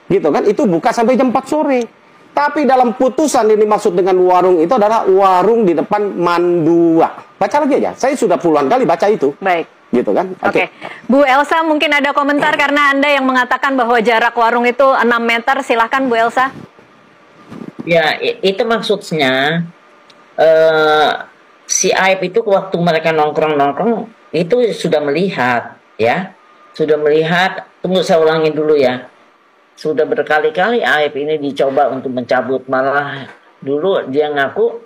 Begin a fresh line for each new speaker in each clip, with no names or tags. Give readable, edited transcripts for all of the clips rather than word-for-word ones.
Gitu kan, itu buka sampai jam 4 sore. Tapi dalam putusan ini maksud dengan warung itu adalah warung di depan Mandua. Baca lagi aja, saya sudah puluhan kali baca itu.
Baik.
Gitu kan.
Oke. Bu Elsa mungkin ada komentar karena Anda yang mengatakan bahwa jarak warung itu 6 meter. Silahkan Bu Elsa.
Ya, itu maksudnya si Aib itu waktu mereka nongkrong-nongkrong itu sudah melihat, ya. Sudah melihat, tunggu saya ulangin dulu ya. Sudah berkali-kali Aib ini dicoba untuk mencabut, malah dulu dia ngaku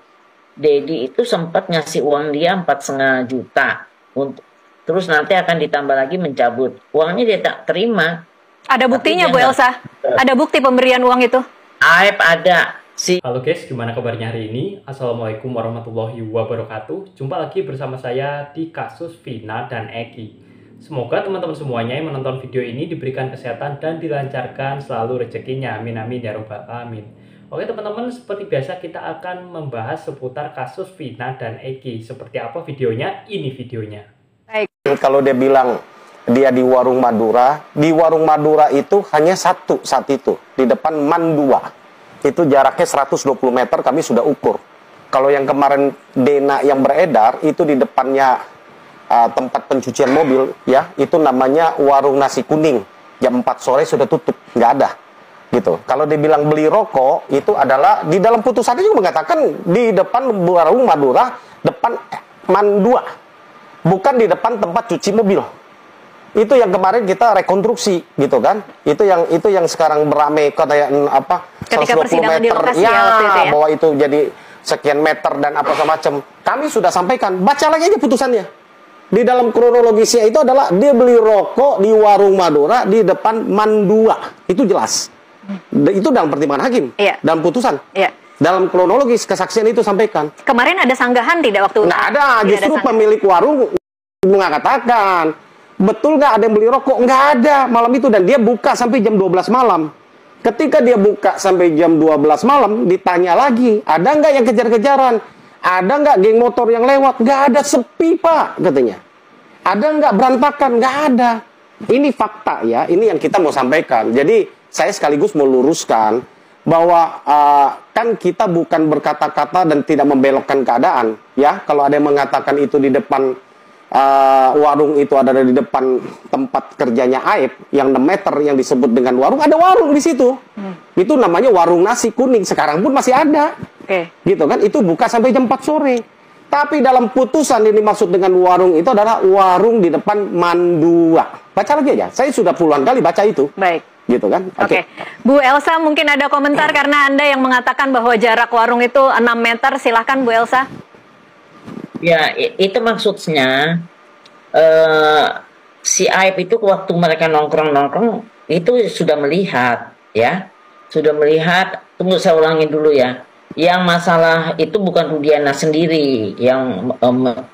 Dedi itu sempat ngasih uang dia 4,5 juta untuk, terus nanti akan ditambah lagi mencabut uangnya, dia tak terima.
Ada buktinya Bu Elsa? Ada bukti pemberian uang itu?
Aib ada.
Halo guys, gimana kabarnya hari ini? Assalamualaikum warahmatullahi wabarakatuh. Jumpa lagi bersama saya di kasus Vina dan Eki. Semoga teman-teman semuanya yang menonton video ini diberikan kesehatan dan dilancarkan selalu rezekinya. Amin amin ya robbal alamin. Oke teman-teman, seperti biasa kita akan membahas seputar kasus Vina dan Eki. Seperti apa videonya? Ini videonya.
Baik.
Kalau dia bilang dia di warung Madura itu hanya satu saat itu di depan Mandua. Itu jaraknya 120 meter kami sudah ukur. Kalau yang kemarin Dena yang beredar itu di depannya tempat pencucian mobil, ya, itu namanya warung nasi kuning. Jam 4 sore sudah tutup, nggak ada. Gitu. Kalau dibilang beli rokok itu adalah di dalam putusannya juga mengatakan di depan warung Madura, depan Mandua, bukan di depan tempat cuci mobil. Itu yang kemarin kita rekonstruksi, gitu kan? Itu yang sekarang beramai kayak apa?
Ketika
120 meter,
lokasi
ya,
ya,
bahwa itu jadi sekian meter dan apa semacam. Kami sudah sampaikan, baca lagi aja putusannya. Di dalam kronologisnya itu adalah dia beli rokok di warung Madura di depan Mandua. Itu jelas. Itu dalam pertimbangan hakim, dalam putusan. Dalam kronologis kesaksian itu sampaikan.
Kemarin ada sanggahan tidak waktu?
Nggak ada, justru pemilik warung mengatakan, betul nggak ada yang beli rokok? Nggak ada malam itu, dan dia buka sampai jam 12 malam. Ketika dia buka sampai jam 12 malam, ditanya lagi, ada nggak yang kejar-kejaran? Ada nggak geng motor yang lewat? Nggak ada, sepi Pak, katanya. Ada nggak berantakan? Nggak ada. Ini fakta ya, ini yang kita mau sampaikan. Jadi saya sekaligus meluruskan bahwa kan kita bukan berkata-kata dan tidak membelokkan keadaan. Ya, kalau ada yang mengatakan itu di depan warung itu ada di depan tempat kerjanya Aib yang 6 meter yang disebut dengan warung, ada warung di situ. Itu namanya warung nasi kuning, sekarang pun masih ada. Gitu kan, itu buka sampai jam 4 sore. Tapi dalam putusan ini maksud dengan warung itu adalah warung di depan Mandua. Baca lagi aja, saya sudah puluhan kali baca itu.
Baik.
Gitu kan.
Oke. Bu Elsa mungkin ada komentar karena Anda yang mengatakan bahwa jarak warung itu 6 meter. Silahkan Bu Elsa.
Ya, itu maksudnya si Aib itu waktu mereka nongkrong-nongkrong itu sudah melihat, ya. Sudah melihat, tunggu saya ulangin dulu ya. Yang masalah itu bukan Rudiana sendiri yang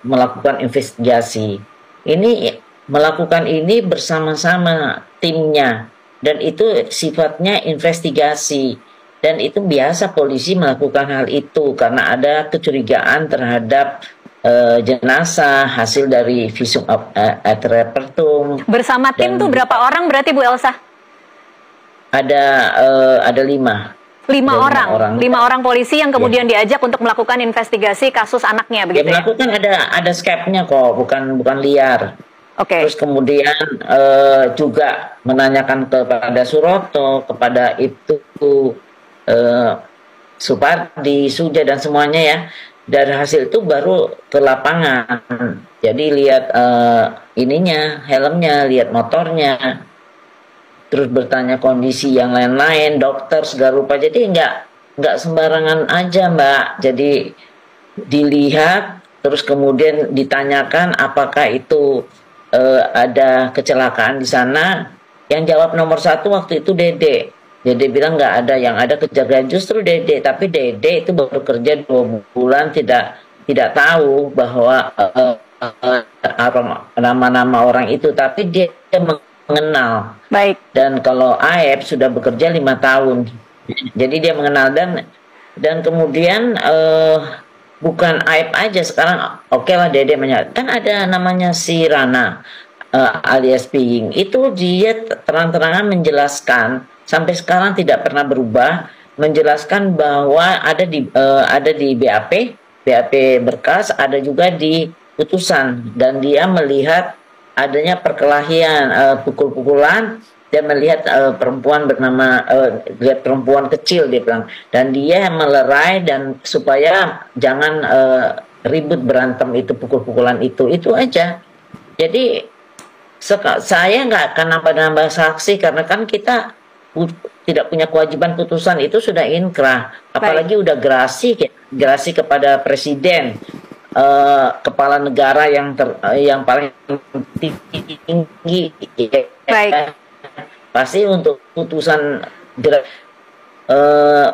melakukan investigasi. Ini melakukan ini bersama-sama timnya, dan itu sifatnya investigasi. Dan itu biasa polisi melakukan hal itu karena ada kecurigaan terhadap jenazah hasil dari visum et repertum.
Bersama tim tuh berapa orang berarti Bu Elsa?
Ada 5
orang polisi yang kemudian diajak untuk melakukan investigasi kasus anaknya, begitu ya?
Melakukan ada skepnya kok, bukan liar. Terus kemudian juga menanyakan kepada Suroto, kepada itu Supardi, Suja dan semuanya ya. Dari hasil itu baru ke lapangan. Jadi lihat ininya, helmnya, lihat motornya. Terus bertanya kondisi yang lain-lain, dokter segala rupa. Jadi nggak sembarangan aja Mbak. Jadi dilihat, terus kemudian ditanyakan apakah itu ada kecelakaan di sana. Yang jawab nomor 1 waktu itu Dede. Dede bilang nggak ada, yang ada kejadian justru Dede. Tapi Dede itu baru kerja 2 bulan, tidak tahu bahwa nama-nama orang itu. Tapi dia mengenal.
Baik.
Dan kalau Aib sudah bekerja 5 tahun, jadi dia mengenal, dan kemudian bukan Aib aja sekarang. Oke lah Dede menyatakan, kan ada namanya si Rana, alias Piying itu dia terang-terangan menjelaskan sampai sekarang tidak pernah berubah, menjelaskan bahwa ada di BAP berkas, ada juga di putusan, dan dia melihat adanya perkelahian, pukul-pukulan, dia melihat perempuan bernama lihat perempuan kecil, dia bilang, dan dia melerai dan supaya jangan ribut berantem itu, pukul-pukulan itu aja. Jadi saya nggak akan nambah-nambah saksi karena kan kita tidak punya kewajiban, putusan itu sudah inkrah, apalagi udah gerasi kepada presiden, kepala negara yang paling tinggi.
Baik.
Pasti untuk putusan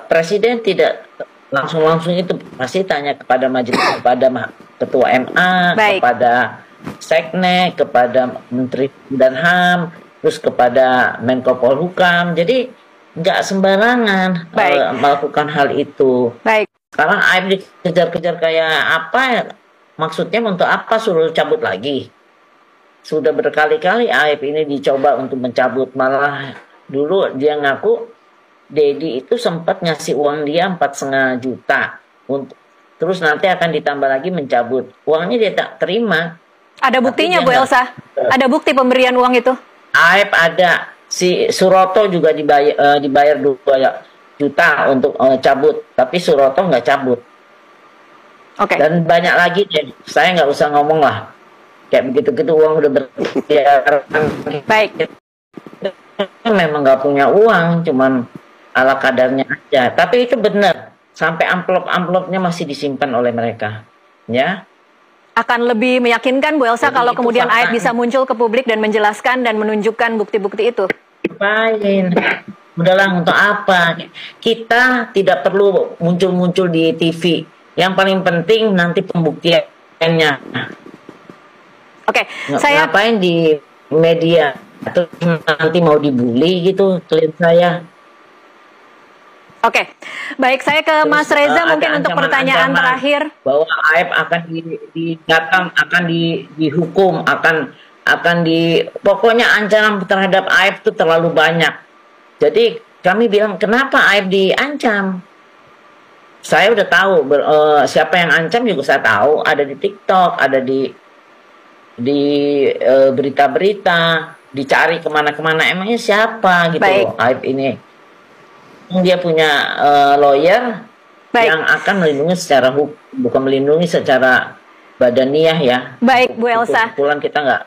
presiden tidak langsung itu pasti tanya kepada majelis, kepada ketua MA,
Baik.
kepada Seknek, kepada Menteri dan HAM, terus kepada Menko Polhukam. Jadi nggak sembarangan melakukan hal itu.
Baik.
Sekarang Aib dikejar-kejar kayak apa ya? Maksudnya untuk apa suruh cabut lagi? Sudah berkali-kali Aib ini dicoba untuk mencabut. Malah dulu dia ngaku Dedi itu sempat ngasih uang dia 4,5 juta. Terus nanti akan ditambah lagi mencabut. Uangnya dia tak terima.
Ada buktinya Bu Elsa? Ada bukti pemberian uang itu?
Aib ada. Si Suroto juga dibayar 2 juta untuk cabut. Tapi Suroto nggak cabut.
Oke.
Dan banyak lagi deh. Saya nggak usah ngomong lah. Kayak begitu-gitu uang udah berbiar.
Baik.
Memang nggak punya uang, cuman ala kadarnya aja. Tapi itu benar. Sampai amplop-amplopnya masih disimpan oleh mereka. Ya.
Akan lebih meyakinkan Bu Elsa
Jadi
kalau
itu
kemudian
faktanya.
Aib bisa muncul ke publik dan menjelaskan dan menunjukkan bukti-bukti itu.
Ngapain? Udahlah, untuk apa? Kita tidak perlu muncul-muncul di TV. Yang paling penting nanti pembuktiannya.
Oke, saya
Ngapain di media? Terus nanti mau dibully gitu, klien saya.
Oke, baik, saya ke
Terus,
Mas Reza
ada
mungkin untuk pertanyaan
ancaman-ancaman
terakhir.
bahwa Aib akan didatang, akan dihukum, pokoknya ancaman terhadap Aib itu terlalu banyak. Jadi kami bilang, kenapa Aib diancam? Saya udah tahu siapa yang ancam juga saya tahu, ada di TikTok, ada di berita-berita, dicari kemana-kemana. Emangnya siapa gitu
Baik.
loh, Aib ini? Dia punya lawyer yang akan melindungi secara hukum, bukan melindungi secara badaniah ya.
Baik, Bu Elsa.
Kebetulan kita nggak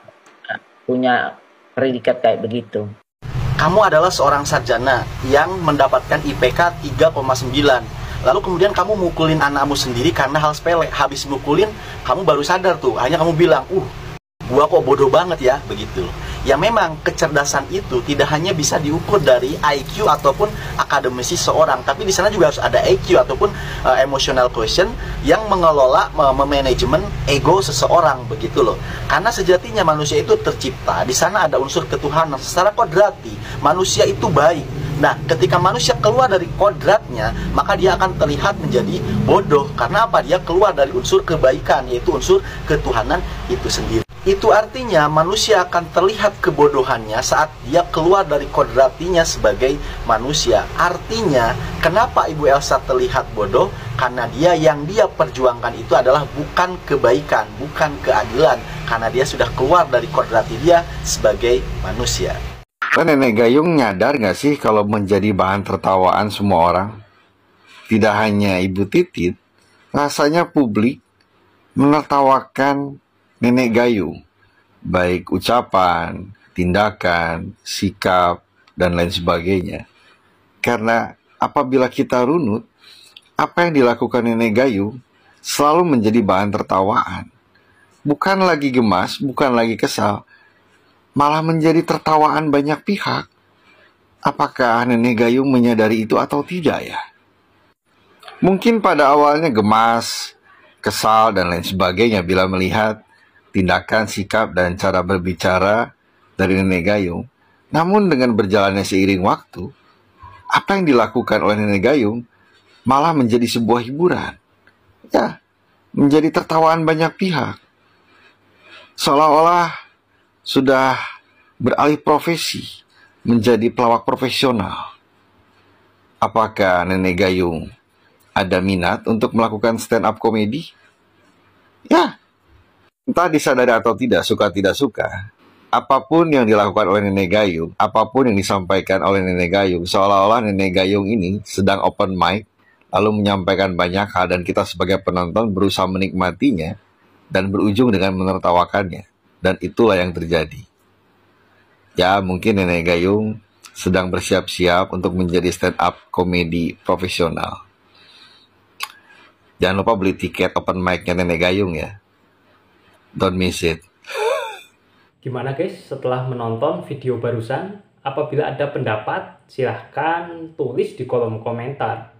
punya predikat kayak begitu.
Kamu adalah seorang sarjana yang mendapatkan IPK 3,9. Lalu kemudian kamu mukulin anakmu sendiri karena hal sepele. Habis mukulin, kamu baru sadar tuh. Akhirnya kamu bilang, gua kok bodoh banget ya, begitu. Ya memang kecerdasan itu tidak hanya bisa diukur dari IQ ataupun akademisi seorang, tapi di sana juga harus ada EQ ataupun emotional quotient yang mengelola memanajemen ego seseorang, begitu loh. Karena sejatinya manusia itu tercipta, di sana ada unsur ketuhanan. Secara kodrati manusia itu baik. Nah, ketika manusia keluar dari kodratnya, maka dia akan terlihat menjadi bodoh. Karena apa? Dia keluar dari unsur kebaikan, yaitu unsur ketuhanan itu sendiri. Itu artinya manusia akan terlihat kebodohannya saat dia keluar dari kodratinya sebagai manusia. Artinya, kenapa Ibu Elsa terlihat bodoh? Karena yang dia perjuangkan itu adalah bukan kebaikan, bukan keadilan. Karena dia sudah keluar dari kodrati dia sebagai manusia.
Nenek Gayung nyadar nggak sih kalau menjadi bahan tertawaan semua orang? Tidak hanya Ibu Titit, rasanya publik menertawakan Nenek Gayung, baik ucapan, tindakan, sikap, dan lain sebagainya. Karena apabila kita runut, apa yang dilakukan Nenek Gayung selalu menjadi bahan tertawaan. Bukan lagi gemas, bukan lagi kesal, malah menjadi tertawaan banyak pihak. Apakah Nenek Gayung menyadari itu atau tidak ya? Mungkin pada awalnya gemas, kesal, dan lain sebagainya bila melihat tindakan, sikap, dan cara berbicara dari Nenek Gayung. Namun dengan berjalannya seiring waktu, apa yang dilakukan oleh Nenek Gayung malah menjadi sebuah hiburan. Ya, menjadi tertawaan banyak pihak. Seolah-olah sudah beralih profesi menjadi pelawak profesional. Apakah Nenek Gayung ada minat untuk melakukan stand up komedi? Ya, entah disadari atau tidak, suka tidak suka, apapun yang dilakukan oleh Nenek Gayung, apapun yang disampaikan oleh Nenek Gayung, seolah-olah Nenek Gayung ini sedang open mic, lalu menyampaikan banyak hal dan kita sebagai penonton berusaha menikmatinya dan berujung dengan menertawakannya. Dan itulah yang terjadi. Ya, mungkin Nenek Gayung sedang bersiap-siap untuk menjadi stand up komedi profesional. Jangan lupa beli tiket open mic-nya Nenek Gayung ya. Don't miss it.
Gimana guys setelah menonton video barusan? Apabila ada pendapat, silahkan tulis di kolom komentar.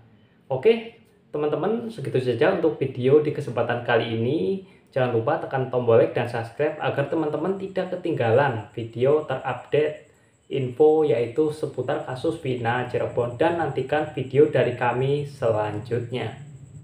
Oke, teman-teman, segitu saja untuk video di kesempatan kali ini. Jangan lupa tekan tombol like dan subscribe agar teman-teman tidak ketinggalan video terupdate info yaitu seputar kasus Vina Cirebon, dan nantikan video dari kami selanjutnya.